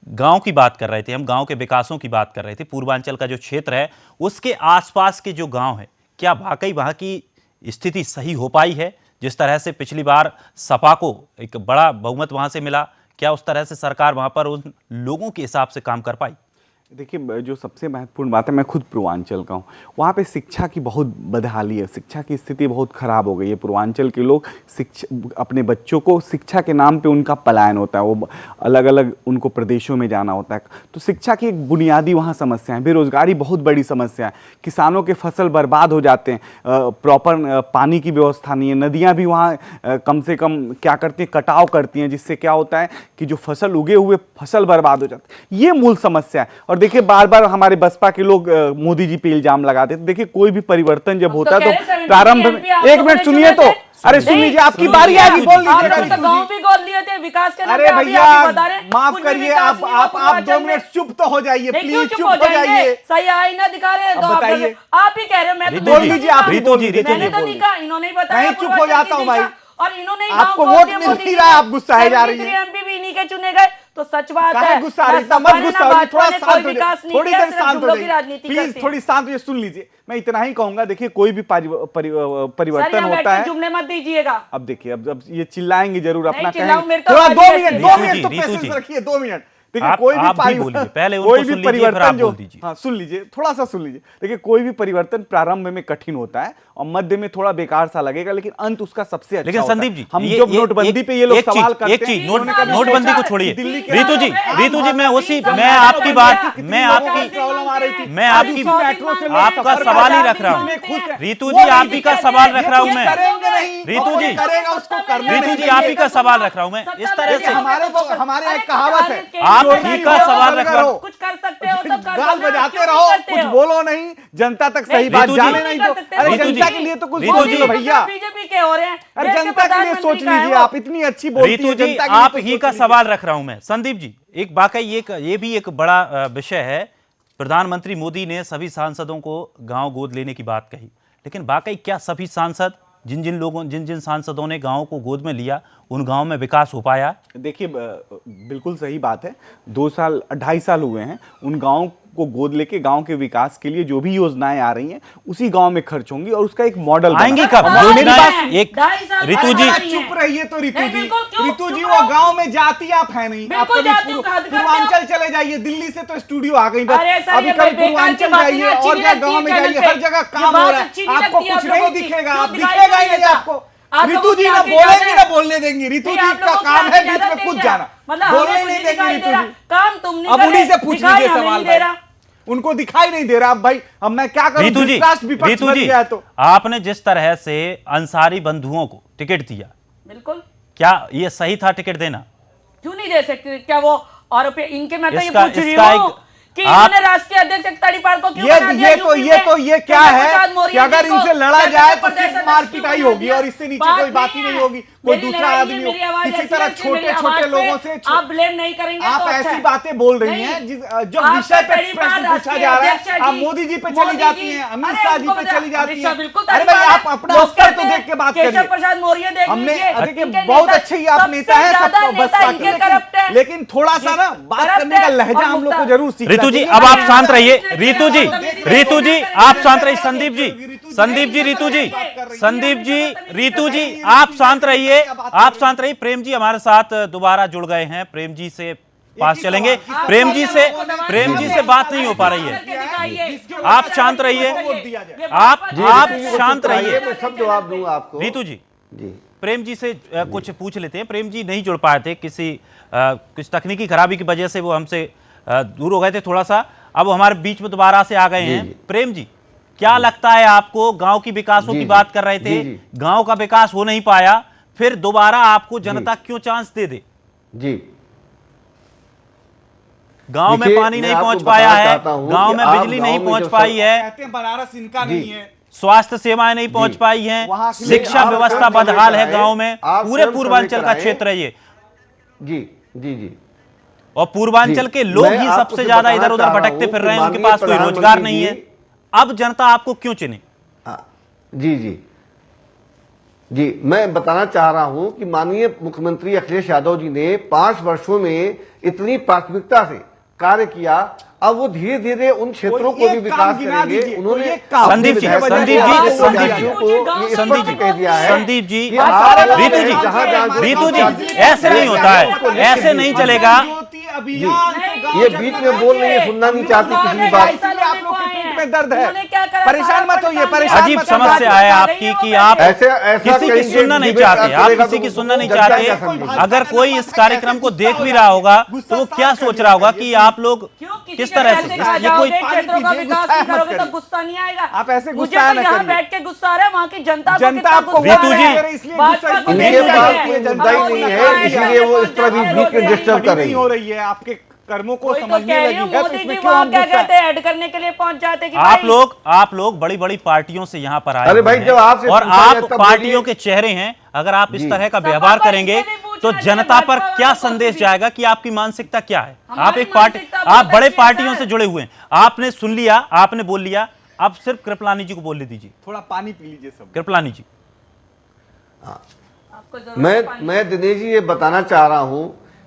गांव की बात कर रहे थे हम, गांव के विकासों की बात कर रहे थे। पूर्वांचल का जो क्षेत्र है उसके आसपास के जो गांव है, क्या वाकई वहां की स्थिति सही हो पाई है? जिस तरह से पिछली बार सपा को एक बड़ा बहुमत वहां से मिला, क्या उस तरह से सरकार वहां पर उन लोगों के हिसाब से काम कर पाई? देखिए, जो सबसे महत्वपूर्ण बात है, मैं खुद पूर्वांचल का हूँ, वहाँ पे शिक्षा की बहुत बदहाली है, शिक्षा की स्थिति बहुत ख़राब हो गई है। पूर्वांचल के लोग अपने बच्चों को शिक्षा के नाम पे उनका पलायन होता है, वो अलग अलग उनको प्रदेशों में जाना होता है। तो शिक्षा की एक बुनियादी वहाँ समस्या है, बेरोजगारी बहुत बड़ी समस्या है, किसानों के फसल बर्बाद हो जाते हैं, प्रॉपर पानी की व्यवस्था नहीं है, नदियाँ भी वहाँ कम से कम क्या करती हैं, कटाव करती हैं, जिससे क्या होता है कि जो फसल उगे हुए फसल बर्बाद हो जाती है। ये मूल समस्या है। और देखिए, बार बार हमारे बसपा के लोग मोदी जी पे इल्जाम लगाते हैं। देखिए, कोई भी परिवर्तन जब होता है तो प्रारंभ में, एक मिनट सुनिए तो, अरे सुन लीजिए, आपकी बारी आएगी, बोल लीजिए। गांव भी गोद लिए थे विकास के नाम अरे पे, अभी भैया, आप ही बता रहे हैं, माफ कुछ भी करिए, विकास नहीं हुआ आप 2 पूर्वांचल में। मिनट चुप तो हो जाइए, नहीं, प्लीज क्यों चुप हो जाइए। सही आईना दिखा रहे हैं, अब तो आप बताइए। आप ही कह रहे हो, मैं तो बोल दीजिए, आप ही बोल दीजिए। मैंने तो नहीं कहा, इन्होंने ही बताया। नहीं, चुप हो जाता हूं भाई। और इन्होंने ही आपको गाँव वोट गोद दिए मिल मोदी नहीं जी रहा है, ने। आप गुस्साए जा रही हैं। 73 MP भी इन्हीं के चुने गए, तो सच बात काहे है। गुस्सा रही, ना मत सपा ने, गुस्सा ना होइए, भाजपा थोड़ा ने शांत कोई हो विकास जाइए, नहीं थोड़ी किया, देर सिर्फ शांत हो जुमलों की जाइए, राजनीति प्लीज करते हैं। थोड़ी शांत हो जाइए, सुन लीजिए। मैं इतना ही कहूंगा, देखिए, कोई भी परिवर्तन यहाँ बैठ होता के है। जुमले मत दीजिएगा। अब देखिए, अब ये चिल्लाएंगे जरूर, अपना चिल्लाऊं, कहेंगे। मेरे तो थोड़ा आवाज 2 ऐसी मिनट है। 2 मिनट तो रीतू जी, पेशेंस रखिए, 2 मिनट। देखिए, आप कोई भी भी बोलिए, पहले उनको कोई सुन भी लीजिए, फिर आप परिवर्तन जो, बोल दीजिए। हाँ सुन लीजिए, थोड़ा सा सुन लीजिए। देखिए, कोई भी परिवर्तन प्रारंभ में कठिन होता है और मध्य में थोड़ा बेकार सा लगेगा, लेकिन अंत उसका सबसे अच्छा लेकिन होता है। संदीप जी, हम जब नोटबंदी पे ये लोग सवाल करते हैं, एक चीज, उन्होंने कहा, नोटबंदी को छोड़िए। दिल्ली के रीतू जी, मैं आपकी बात, मैं आपकी मेट्रो से लोग आपका सफर सवाल ही कर रख रहा इतने हूँ। खुश हैं। रीतू वो जी, नहीं आप ही का करेंगे, सवाल रख रहा हूँ ये मैं। करेंगे नहीं, रीतू वो जी, करेगा, उसको करने रीतू नहीं जी, देंगे। आप ही का सवाल रख रहा हूँ मैं। इस तरह देखिए, से हमारे एक कहावत है, आप चोरी ही का करो, सवाल रख रहा हूँ। कुछ कर सकते हो, सब कर गाल दो ना, बजाते क्यों रहो, नहीं करते कुछ हो? बोलो नहीं, जनता तक सही बात रीतू जी, जाने नहीं दो। अरे रीतू जनता जी, के लिए तो कुछ रीतू सोच जी, लो भैया। बीजेपी के हो रहे हैं, अरे देश के जनता के लिए सोच प्रधानमंत्री का है लीजिए, वो। आप इतनी अच्छी बोलती रीतू है, जी, जनता के लिए आप तो ही सोच का लीजिए। सवाल रख रहा हूं मैं। संदीप जी, एक वाकई ये भी एक बड़ा विषय है। प्रधानमंत्री मोदी ने सभी सांसदों को गांव गोद लेने की बात कही, लेकिन वाकई क्या सभी सांसद, जिन सांसदों ने गांव को गोद में लिया, उन गांव में विकास हो पाया? देखिए, बिल्कुल सही बात है। 2 साल 2.5 साल हुए हैं, उन गाँव को गोद लेके गांव के विकास के लिए जो भी योजनाएं आ रही हैं उसी गांव में खर्च होंगी और उसका एक मॉडल आएंगी कब? मेरी बात योजनाएं एक, रीतू जी, चुप रहिए तो रीतू नहीं, जी, बिल्कुल, क्यों? रीतू जी, चुप वो रहो। गांव में जाती आप है नहीं। आप बिल्कुल कभी जाती हूँ, कहाँ दिखाते हो? पूर्वांचल चले जाइए, दिल्ली से तो स्टूडियो आ गई बस। अरे सर, अभी ये कभी बेकार की पूर्वांचल बातें जाइए ना अच्छी और नहीं क्या लगती गांव में है जाइए, चैनल हर पे। जगह ये काम बात हो रहा अच्छी है, नहीं आपको लगती है कुछ आप नहीं लोगों की। दिखेगा, क्यों आप दिखाई दिखेगा ही नहीं नहीं देता? आपको। आप रीतू लोगों जी की ना आंखें बोलेंगे ज्यादा ना है। बोलने देंगी, रीतू नहीं, जी आप का लोगों की काम है आंखें बीच ज्यादा में कुछ तेज है। जाना, मतलब बोलने हमें नहीं कुछ देंगे दिखाई रीतू दे रहा। जी। काम तुम नहीं अब कर उन्हीं रहे, से पूछ दिखाई लीजिए हमें सवाल नहीं दे रहा। भाई, उनको दिखाई नहीं दे रहा। अब भाई, अब मैं क्या करूं, रीतू जी, धृतराष्ट्र विपक्ष रीतू बन जी, गया तो। आपने जिस तरह से अंसारी बंधुओं को टिकट दिया, बिल्कुल, क्या ये सही था टिकट देना? क्यों नहीं दे सकते? क्या वो और इनके, मैं तो ये इसका- पूछ रही इसका हूँ एक- कि आप- इन्होंने राष्ट्रीय अध्यक्ष तड़ीपार को क्यों बना दिया यूपी में? ये क्या चंद्र है प्रसाद मौर्य कि अगर जी को इनसे लड़ा चंद्र जाए तो प्रदेश सिर्फ अध्यक्ष मार क्यों पिटाई बना होगी दिया? और इससे नीचे कोई बात ही नहीं होगी, कोई मेरी दूसरा लड़ाई आदमी है, हो। मेरी आवाज किसी ऐसी तरह है, मेरी छोटे आवाज छोटे पे लोगों से आप ब्लेम नहीं करेंगे आप तो अच्छा ऐसी है। बातें बोल रही नहीं। हैं जो आप विषय पे तड़ीपार प्रश्न पूछा राष्ट्रीय जा रहा अध्यक्ष है, है आप जी। मोदी जी पे मोदी चली जाती जी, हैं, अमित अरे शाह जी उनको पे बता- चली जाती अमित शाह हैं। बिल्कुल अरे भाई, तड़ीपार आप है। अपना लोग स्तर तो कहते देख के बात केशव करिए। प्रसाद मौर्य देख हमने लीजिए, देखिए, इनके बहुत नेता- अच्छे ही आप सबसे नेता हैं, ज्यादा सबको नेता बसपा इनके के, करप्ट हैं। लेकिन थोड़ा सा ना बात करप्ट करने का है लहजा और हम लोग को मुक्ता- जरूर सीखना रीतू जी, चाहिए। अब आप नहीं, शांत रहिए। नहीं, रीतू जी, नहीं, रीतू जी, आप शांत रहिए। संदीप जी, संदीप जी, नहीं, रीतू जी, नहीं, संदीप जी, नहीं, रीतू जी, नहीं, आप शांत नहीं, रहिए, क्या बात आप कर शांत रहिए। प्रेम जी हमारे साथ दोबारा जुड़ गए हैं, प्रेम जी से पास ही चलेंगे। सवाल, किस प्रेम सवाल जी का से, वो नहीं- प्रेम जी से बात नहीं हो पा रही है। जिसके आप शांत रहिए, आप शांत रहिए। मैं सब जवाब दूंगा आपको। रीतू जी, जी, प्रेम जी से कुछ पूछ लेते हैं। प्रेम जी नहीं जुड़ पाए थे, कुछ तकनीकी खराबी की वजह से वो हमसे दूर हो गए थे थोड़ा सा। अब वो हमारे बीच में दोबारा से आ गए हैं। प्रेम जी, क्या लगता है आपको? गांव की विकासों की बात कर रहे थे, गांव का विकास हो नहीं पाया, फिर दोबारा आपको जनता क्यों चांस दे दे? जी, गांव में देखिए, पानी मैं नहीं आपको पहुंच पाया बताना है, चाहता हूं गांव कि में आप बिजली गांव नहीं में पहुंच जब पाई है, कहते हैं बनारस इनका जी। नहीं है। स्वास्थ्य सेवाएं नहीं पहुंच पाई हैं, वहाँ के लिए शिक्षा आप व्यवस्था स्वयं बदहाल सर्वे है गांव में। कराएं, आप पूरे स्वयं पूर्वांचल सर्वे का कराएं। क्षेत्र है ये। जी, जी, जी। और पूर्वांचल के लोग मैं ही आपको सबसे से ज्यादा बताना इधर उधर चाह रहा भटकते हूं फिर कि रहे हैं, उनके माननीय पास कोई रोजगार प्रधानमंत्री नहीं है। जी- अब जनता आपको क्यों चुने? जी जी जी, मैं बताना चाह रहा हूं कि माननीय मुख्यमंत्री अखिलेश यादव जी ने 5 वर्षों में इतनी प्राथमिकता से कार्य किया। अब वो धीरे धीरे उन क्षेत्रों को भी विकास करेंगे। उन्होंने संदीप जी, संदीप जी, संदीप जी कह दिया है संदीप जी, कि आप रीतू जी, रीतू जी, ऐसे नहीं होता है, ऐसे नहीं चलेगा। ये बीच में बोल रही है, सुनना नहीं चाहती किसी की बात। आप लोग के पेट में दर्द है, परेशान मत होइए, परेशान अजीब मत समस्या है आपकी कि आप ऐसा किसी की करेंगे, सुनना नहीं डिबेट चाहते, आप करेगा किसी तो की सुनना नहीं जनता क्या चाहते। समझेगी? अगर कोई इस कार्यक्रम को देख भी रहा होगा तो वो क्या सोच रहा होगा कि आप लोग किस तरह से ये कोई क्षेत्रों का विकास नहीं करोगे तो गुस्सा नहीं आएगा। आप ऐसे मुझे गुस्सा तो ना यहाँ करिए। बैठ के गुस्सा आ रहा है, वहाँ की जनता जनता को आपको कितना गुस्सा रीतू आ जी, रहा है। इसलिए भाजपा गुस्सा को इसलिए इनके देख पास रहे कोई हैं। मुद्दा ही नहीं है, इसीलिए वो इस तरह भी बीच में डिस्टर्ब कर रही नहीं है। हो रही है, आपके कर्मों को वही तो समझने कह रही लगी हूँ, है, तो मोदी इसमें जी क्यों वहाँ हम क्या गुस्सा कहते हैं, ऐड करने के लिए पहुंच जाते कि आप लोग बड़ी बड़ी पार्टियों से यहाँ पर आए अरे हुए भाई, हैं जब आपसे और पूछा आप जाए तब पार्टियों बोलिए। के चेहरे हैं। अगर आप इस जी। तरह का सपा व्यवहार को करेंगे इससे भी पूछना तो चाहिए, जनता पर भाजपा क्या वालों को संदेश भी। जाएगा कि आपकी मानसिकता क्या है। आप हमारी एक पार्टी, मानसिकता बहुत आप बड़े अच्छी है, पार्टियों सर। से जुड़े हुए हैं, आपने सुन लिया, आपने बोल लिया, अब सिर्फ कृपलानी जी को बोलने दीजिए। थोड़ा पानी पी लीजिए सब। कृपलानी जी, आपको जरूरत है पानी की। मैं दिनेश जी ये बताना चाह रहा हूं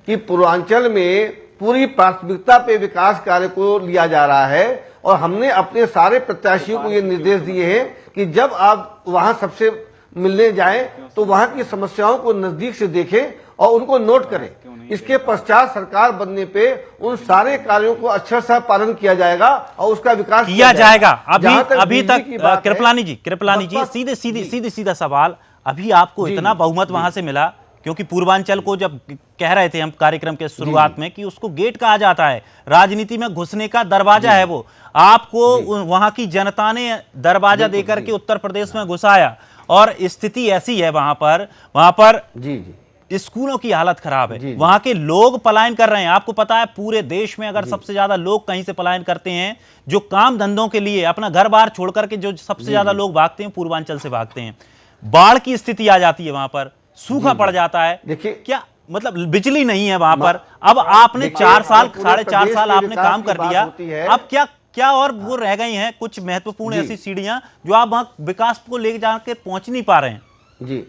कि पूर्वांचल में पूरी प्राथमिकता पे विकास कार्य को लिया जा रहा है और हमने अपने सारे प्रत्याशियों को ये निर्देश दिए हैं कि जब आप वहां सबसे मिलने जाएं तो वहां की समस्याओं को नजदीक से देखें और उनको नोट करें। इसके पश्चात सरकार बनने पे उन सारे कार्यों को अच्छा सा पालन किया जाएगा और उसका विकास किया जाएगा। जहां अभी बिजली तक की बात है, कृपलानी जी बसपा- सीधे सीधा सवाल, अभी आपको जी, इतना बहुमत वहां से मिला क्योंकि पूर्वांचल को जब कह रहे थे हम कार्यक्रम के शुरुआत में कि उसको गेट कहा जाता है, राजनीति में घुसने का दरवाजा है वो, आपको वहां की जनता ने दरवाजा देकर के उत्तर प्रदेश में घुसाया और स्थिति ऐसी है वहां पर जी जी स्कूलों की हालत खराब है। जी, जी। वहां के लोग पलायन कर रहे हैं। आपको पता है पूरे देश में अगर सबसे ज्यादा लोग कहीं से पलायन करते हैं, जो काम धंधों के लिए अपना घर बार छोड़ करके जो सबसे ज्यादा लोग भागते हैं, पूर्वांचल से भागते हैं। बाढ़ की स्थिति आ जाती है, वहां पर सूखा पड़ जाता है। देखिए, क्या मतलब बिजली नहीं है वहां पर। अब आपने देखिए, 4 साल पूरे 4.5 प्रदेश साल के आपने विकास काम की कर बात दिया, होती है। अब क्या और वो रह गई हैं कुछ महत्वपूर्ण जी। ऐसी सीढ़ियां जो आप वहां विकास को ले जाकर पहुंच नहीं पा रहे हैं। जी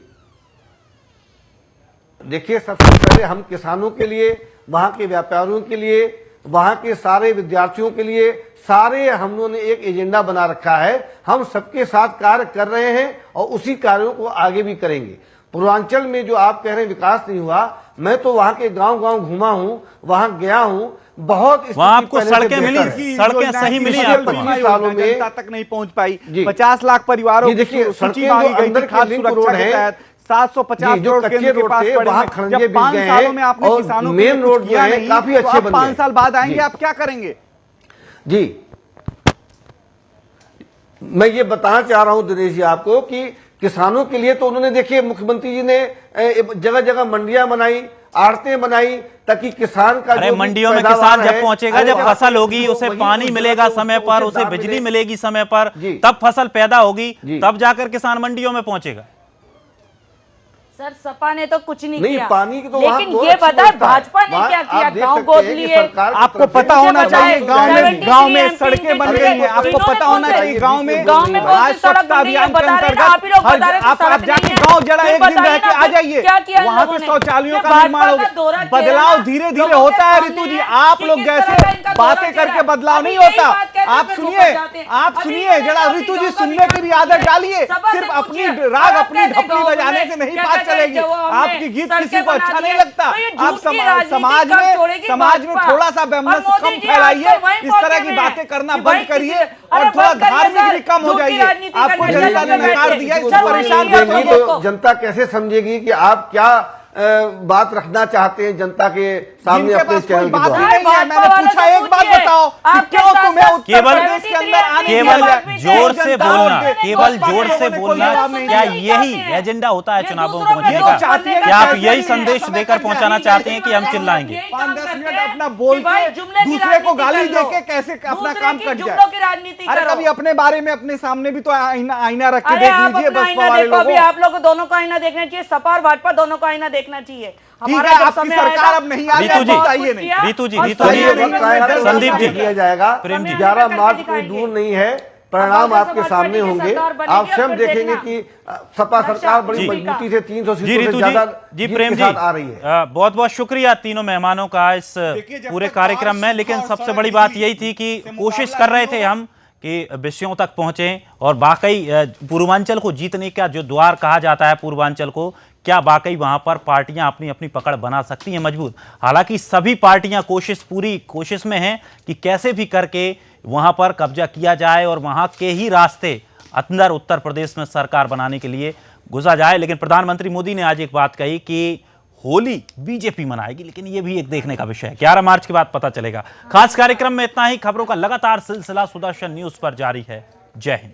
देखिए, सबसे पहले हम किसानों के लिए, वहाँ के व्यापारियों के लिए, वहाँ के सारे विद्यार्थियों के लिए सारे हम लोगों ने एक एजेंडा बना रखा है। हम सबके साथ कार्य कर रहे हैं और उसी कार्यों को आगे भी करेंगे। पूर्वांचल में जो आप कह रहे हैं विकास नहीं हुआ, मैं तो वहाँ के गांव-गांव घूमा हूँ, वहाँ गया हूँ, बहुत स्थिति वहाँ आपको पहले से सड़कें बेहतर मिली, है। सड़कें सही मिली पिछले आपको। 25 सालों में जनता तक नहीं पहुंच पाई। जी। 50 लाख परिवारों जी, की देखिए, सूची सड़कें मांगी जो गई अंदर थी के खाद्य लिंक सुरक्षा रोड के हैं, तहत 750 जी, जो करोड़ कच्चे केंद्र के रोड पास थे, पड़े वहाँ हैं। खरंजे जब बिक 5 गए सालों हैं में आपने और किसानों के मेन लिए रोड कुछ जो किया है, नहीं, काफी तो अच्छे आप बन 5 गए। साल बाद आएंगे, जी। आप क्या करेंगे? जी, मैं ये बताना चाह रहा हूं दिनेश जी आपको कि किसानों के लिए तो उन्होंने, देखिए, मुख्यमंत्री जी ने जगह जगह मंडियां बनाई, आड़तें बनाई, ताकि किसान का अरे जो भी मंडियों में पैदावार किसान जब है, पहुंचेगा, अरे जब वहाँ फसल से होगी, जो उसे वही पानी उस मिलेगा जगह समय को पर, उचित उसे दाम बिजली मिले। मिलेगी समय पर, जी। तब फसल पैदा होगी, जी। तब जाकर किसान मंडियों में पहुंचेगा। सर, सपा ने तो कुछ नहीं नहीं, किया, पानी की तो वहाँ लेकिन बहुत ये अच्छी पता है व्यवस्था है। भाजपा ने वहाँ क्या आप किया, देख गांव सकते गोद हैं कि लिए। सरकार की आपको तरफ से- पता होना मुझे चाहिए बताएं, गांव में 73 सड़कें बन MP गई हैं। आपको इन्होंने पता कौन होना से- चाहिए गांव में गांव में कौन आज सी सड़क स्वच्छता बन रही है, अभियान के बता रहे हैं ना, आप ही लोग अंतर्गत बता रहे हैं, आप सड़क जाके नहीं है। गांव जरा फिर एक दिन बताइए रह के ना, आ जाइए, क्या किया इन वहां लोगों पे ने? शौचालयों ये का निर्माण भाजपा होगा। का दौरा चेहरा बदलाव ना धीरे धीरे लोगों के होता है सामने ऋतु जी, है आप कि लोग किस तरह जैसे का इनका दौरा बातें चेहरा करके है। बदलाव अभी नहीं यही होता। बात कहते आप फिर सुनिए, ऊपर जाते हैं। आप अभी सुनिए इन्होंने जरा कहा कि ऋतु जी, गांव का सुनने की भी विकास आदत डालिए। सपा से सिर्फ अपनी पूछिए। राग, और अपनी कहते हैं ढपली गांव बजाने में से नहीं क्या बात कहते हैं, चलेगी। जो हमने आपकी गीत सड़कें किसी को बना अच्छा दी नहीं है। लगता। तो ये आप झूठ की राजनीति समाज कब में छोड़ेगी भाजपा? थोड़ा सा वेमनस और मोदी कम जी फैलाइए, आजकल वहीं इस तरह पहुंचे की हुए बातें हैं करना कि बंद भाई करिए किसी- और अरे थोड़ा बंद करिए धार्मिक सर, भी कम हो झूठ की जाइए। राजनीति आपको करने जनता ने चलते नकार बैठे। दिया, इसको शर्म नहीं परेशान है मत लोगों होइए। को। तो जनता कैसे समझेगी कि आप क्या बात रखना चाहते हैं जनता के सामने जिनके अपने पास कोई चैनल के बात ही द्वारा? नहीं है, मैंने भाजपा वालों पूछा से एक बात पूछिए। बताओ कि आपके क्यों साथ तुम्हें साथ उत्तर केवल- प्रदेश के अंदर आने केवल दिया जाए? जोर से जनता बोलना, और केवल भाजपा जोर के से लोगों ने कोई बोलना, जवाब नहीं क्या दिया। यही एजेंडा होता है ये चुनावों में दूसरों पे पहुंचने ये का? तो चाहती है क्या आप कि यही ऐसे संदेश समय देकर पर पहुंचाना जाएंगे, चाहते हैं कि हम चिल्लाएंगे? 5-10 मिनट अपना बोल के दूसरे को गाली देके कैसे अपना काम कट जाए? जुमलों की राजनीति अरे करो। कभी अपने बारे में अपने सामने भी तो आईना रख के अरे देख आप लीजिए अपना बसपा आईना वाले देखो, अभी लोगों। आप लोगों को दोनों का आईना देखना चाहिए, सपा और भाजपा दोनों का आईना देखना चाहिए। ठीक हमारा है, जब आपकी समय सरकार आएगा, अब नहीं आ हमने रीतू जी, बहुत चाहिए कुछ नहीं। किया रीतू जी, और रीतू समय जी, आने पर संदीप संदीप जी, किया जाएगा। प्रेम जी। 11 मार्च कोई दिखाएंगे। दूर नहीं है, परिणाम बहुजन आपके समाज सामने पार्टी की होंगे। सरकार बनेगी आप और स्वयं फिर देखेंगे देखना। कि सपा सरकार बड़ी जी। मजबूती से 300 जी सीटों से रीतू ज्यादा जी जीत प्रेम के जी, साथ आ रही है। बहुत बहुत शुक्रिया तीनों मेहमानों का इस जब पूरे तक कार्यक्रम में। बाढ़, लेकिन सूखा और सबसे सड़क बड़ी बात बिजली यही थी कि से कोशिश मुकाबला कर रहे नहीं थे होगा। हम कि विषयों तक पहुंचे और वाकई पूर्वांचल को जीतने का जो द्वार कहा जाता है पूर्वांचल को, क्या वाकई वहां पर पार्टियां अपनी अपनी पकड़ बना सकती हैं मजबूत। हालांकि सभी पार्टियां पूरी कोशिश में हैं कि कैसे भी करके वहां पर कब्जा किया जाए और वहां के ही रास्ते अंदर उत्तर प्रदेश में सरकार बनाने के लिए घुसा जाए। लेकिन प्रधानमंत्री मोदी ने आज एक बात कही कि होली बीजेपी मनाएगी, लेकिन यह भी एक देखने का विषय है। 11 मार्च के बाद पता चलेगा। खास कार्यक्रम में इतना ही। खबरों का लगातार सिलसिला सुदर्शन न्यूज पर जारी है। जय हिंद।